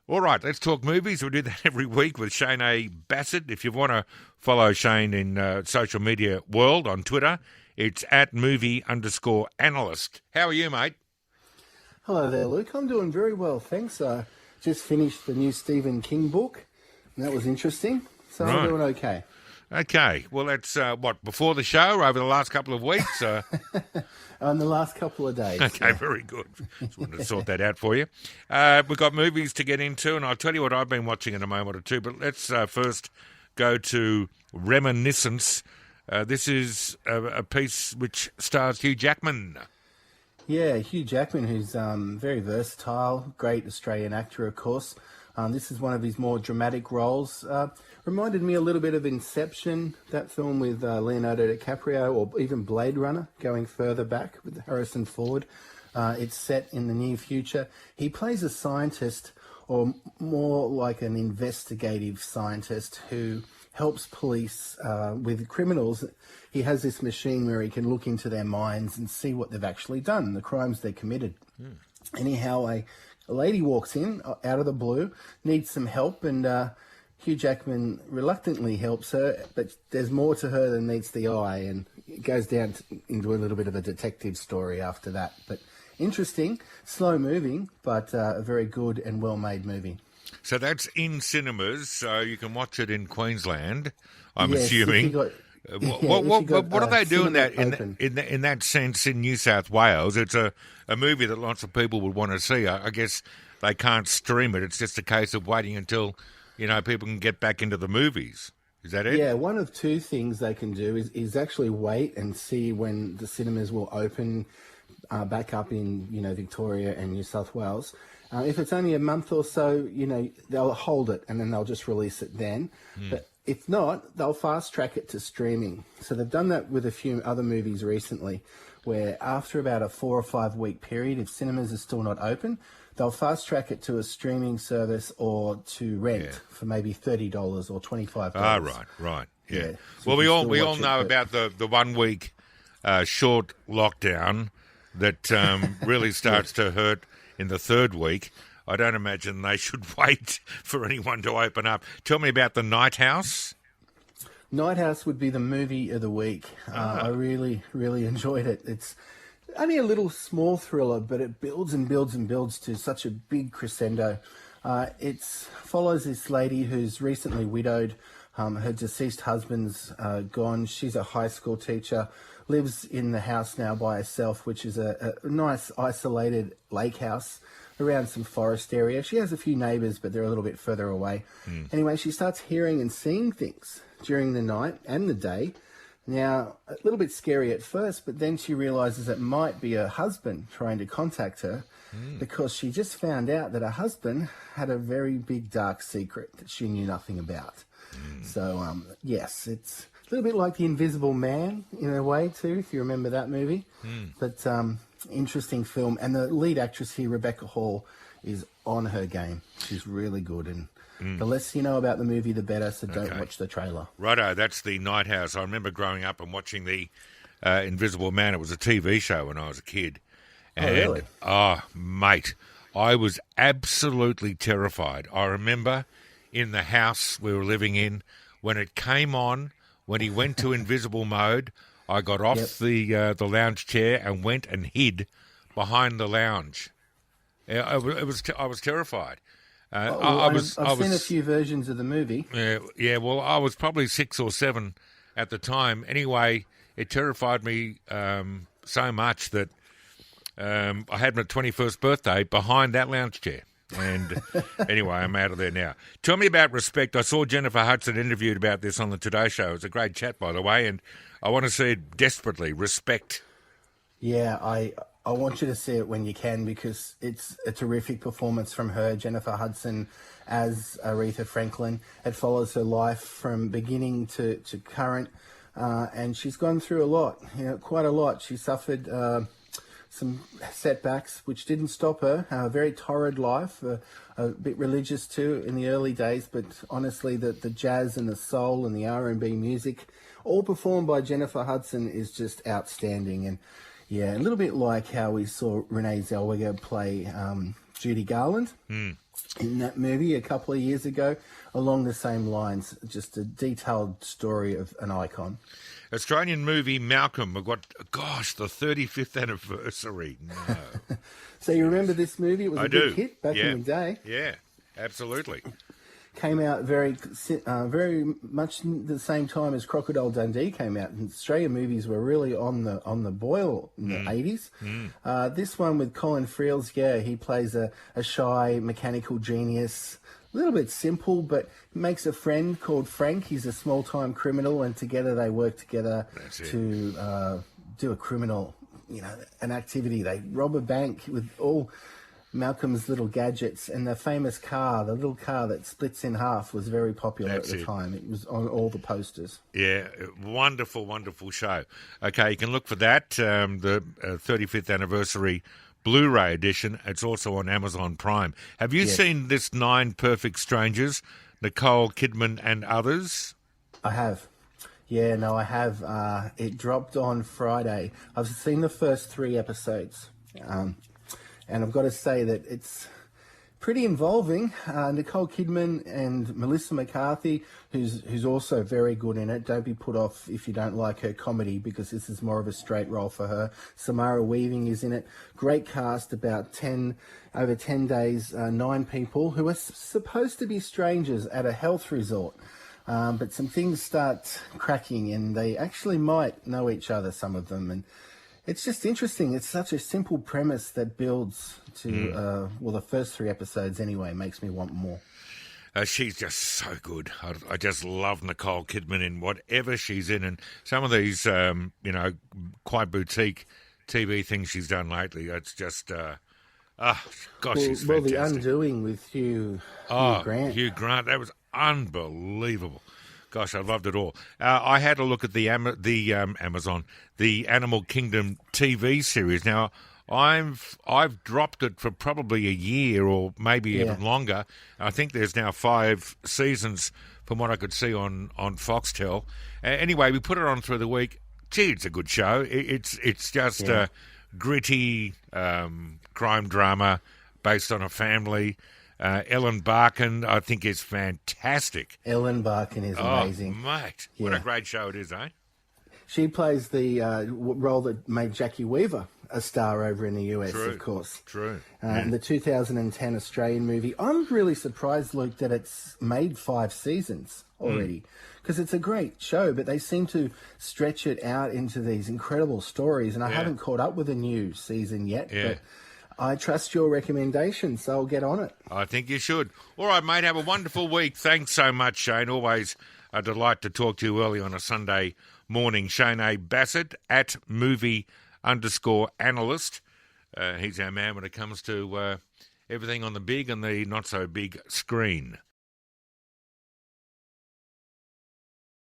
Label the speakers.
Speaker 1: All right, let's talk movies. We do that every week with Shane A. Bassett. If you want to follow Shane in social media world on Twitter, it's at movie_analyst. How are you, mate?
Speaker 2: Hello there, Luke. I'm doing very well, thanks. Just finished the new Stephen King book, and that was interesting. So
Speaker 1: Right.
Speaker 2: I'm doing okay.
Speaker 1: Okay, well, that's before the show or over the last couple of weeks?
Speaker 2: On the last couple of days.
Speaker 1: Okay, very good. Just wanted to sort that out for you. We've got movies to get into, and I'll tell you what I've been watching in a moment or two, but let's first go to Reminiscence. This is a piece which stars Hugh Jackman.
Speaker 2: Yeah, Hugh Jackman, who's very versatile, great Australian actor, of course. This is one of his more dramatic roles. Reminded me a little bit of Inception, that film with Leonardo DiCaprio, or even Blade Runner, going further back with Harrison Ford. It's set in the near future. He plays a scientist, or more like an investigative scientist, who helps police with criminals. He has this machine where he can look into their minds and see what they've actually done, the crimes they committed. Anyhow, a lady walks in out of the blue, needs some help, and Hugh Jackman reluctantly helps her, but there's more to her than meets the eye, and it goes down into a little bit of a detective story after that. But interesting, slow moving, but a very good and well-made movie.
Speaker 1: So that's in cinemas, so you can watch it in Queensland, I'm
Speaker 2: Yes,
Speaker 1: assuming. What are they doing in that sense in New South Wales? It's a movie that lots of people would want to see. I guess they can't stream it. It's just a case of waiting until, people can get back into the movies. Is that it?
Speaker 2: Yeah, one of two things they can do is actually wait and see when the cinemas will open back up in, Victoria and New South Wales. If it's only a month or so, they'll hold it and then they'll just release it then. But if not, they'll fast track it to streaming. So they've done that with a few other movies recently, where after about a 4 or 5 week period, if cinemas are still not open, they'll fast track it to a streaming service or to rent for maybe $30 or $25.
Speaker 1: Ah, right, yeah.
Speaker 2: So
Speaker 1: well,
Speaker 2: you
Speaker 1: we
Speaker 2: can
Speaker 1: all
Speaker 2: still
Speaker 1: know
Speaker 2: watch it,
Speaker 1: about the 1 week short lockdown that really starts to hurt in the third week. I don't imagine they should wait for anyone to open up. Tell me about The Night House.
Speaker 2: Night House would be the movie of the week. I really, really enjoyed it. It's only a little small thriller, but it builds and builds and builds to such a big crescendo. It follows this lady who's recently widowed. Her deceased husband's gone. She's a high school teacher, lives in the house now by herself, which is a nice isolated lake house around some forest area. She has a few neighbours, but they're a little bit further away. Anyway, she starts hearing and seeing things during the night and the day. Now, a little bit scary at first, but then she realises it might be her husband trying to contact her because she just found out that her husband had a very big dark secret that she knew nothing about. So, yes, it's a little bit like The Invisible Man in a way too, if you remember that movie. But interesting film. And the lead actress here, Rebecca Hall, is on her game. She's really good. And the less you know about the movie, the better, so don't watch the trailer.
Speaker 1: Righto, that's The Night House. I remember growing up and watching The Invisible Man. It was a TV show when I was a kid. And,
Speaker 2: really?
Speaker 1: Oh, mate, I was absolutely terrified. I remember in the house we were living in, when it came on, when he went to invisible mode, I got off the lounge chair and went and hid behind the lounge. I was terrified.
Speaker 2: I've seen a few versions of the movie.
Speaker 1: Yeah. Well, I was probably 6 or 7 at the time. Anyway, it terrified me so much that I had my 21st birthday behind that lounge chair. And anyway, I'm out of there now. Tell me about Respect. I saw Jennifer Hudson interviewed about this on the Today Show. It was a great chat, by the way, and I want to see it desperately. Respect.
Speaker 2: Yeah, I want you to see it when you can, because it's a terrific performance from her, Jennifer Hudson, as Aretha Franklin. It follows her life from beginning to current, and she's gone through a lot, quite a lot. She suffered some setbacks, which didn't stop her. A very torrid life, a bit religious too in the early days, but honestly, the jazz and the soul and the R&B music, all performed by Jennifer Hudson, is just outstanding. And yeah, a little bit like how we saw Renee Zellweger play Judy Garland in that movie a couple of years ago, along the same lines. Just a detailed story of an icon.
Speaker 1: Australian movie Malcolm. We've got, gosh, the 35th anniversary. No.
Speaker 2: So you remember this movie? It was a big hit back in the day.
Speaker 1: Yeah, absolutely.
Speaker 2: Came out very much the same time as Crocodile Dundee came out. And Australian movies were really on the boil in the 80s. This one with Colin Friels, he plays a shy mechanical genius, a little bit simple, but makes a friend called Frank. He's a small-time criminal, and together they work together to do a criminal, an activity. They rob a bank with all Malcolm's little gadgets, and the famous car, the little car that splits in half, was very popular at the time. It was on all the posters. Yeah,
Speaker 1: wonderful, wonderful show. Okay, you can look for that, the 35th anniversary Blu-ray edition. It's also on Amazon Prime. Have you seen this 9 Perfect Strangers, Nicole Kidman and others?
Speaker 2: I have. Yeah, no, I have. It dropped on Friday. I've seen the first 3 episodes. And I've got to say that it's pretty involving. Nicole Kidman and Melissa McCarthy, who's also very good in it. Don't be put off if you don't like her comedy, because this is more of a straight role for her. Samara Weaving is in it. Great cast, about over 10 days, 9 people who are supposed to be strangers at a health resort. But some things start cracking, and they actually might know each other, some of them. And it's just interesting. It's such a simple premise that builds to, the first 3 episodes anyway, makes me want more.
Speaker 1: She's just so good. I just love Nicole Kidman in whatever she's in. And some of these, quite boutique TV things she's done lately, it's just, she's fantastic.
Speaker 2: Well, The Undoing with Hugh Grant.
Speaker 1: Hugh Grant, that was unbelievable. Gosh, I loved it all. I had a look at the Amazon, the Animal Kingdom TV series. Now, I've dropped it for probably a year or maybe even longer. I think there's now 5 seasons from what I could see on Foxtel. Anyway, we put it on through the week. Gee, it's a good show. It's just a gritty crime drama based on a family. Ellen Barkin, I think, is fantastic.
Speaker 2: Ellen Barkin is amazing.
Speaker 1: Oh, mate. What a great show it is, eh?
Speaker 2: She plays the role that made Jackie Weaver a star over in the US, of course.
Speaker 1: True.
Speaker 2: In the 2010 Australian movie. I'm really surprised, Luke, that it's made 5 seasons already, because it's a great show, but they seem to stretch it out into these incredible stories, and I haven't caught up with a new season yet, but I trust your recommendation, so I'll get on it.
Speaker 1: I think you should. All right, mate, have a wonderful week. Thanks so much, Shane. Always a delight to talk to you early on a Sunday morning. Shane A. Bassett at movie_analyst. He's our man when it comes to everything on the big and the not-so-big screen.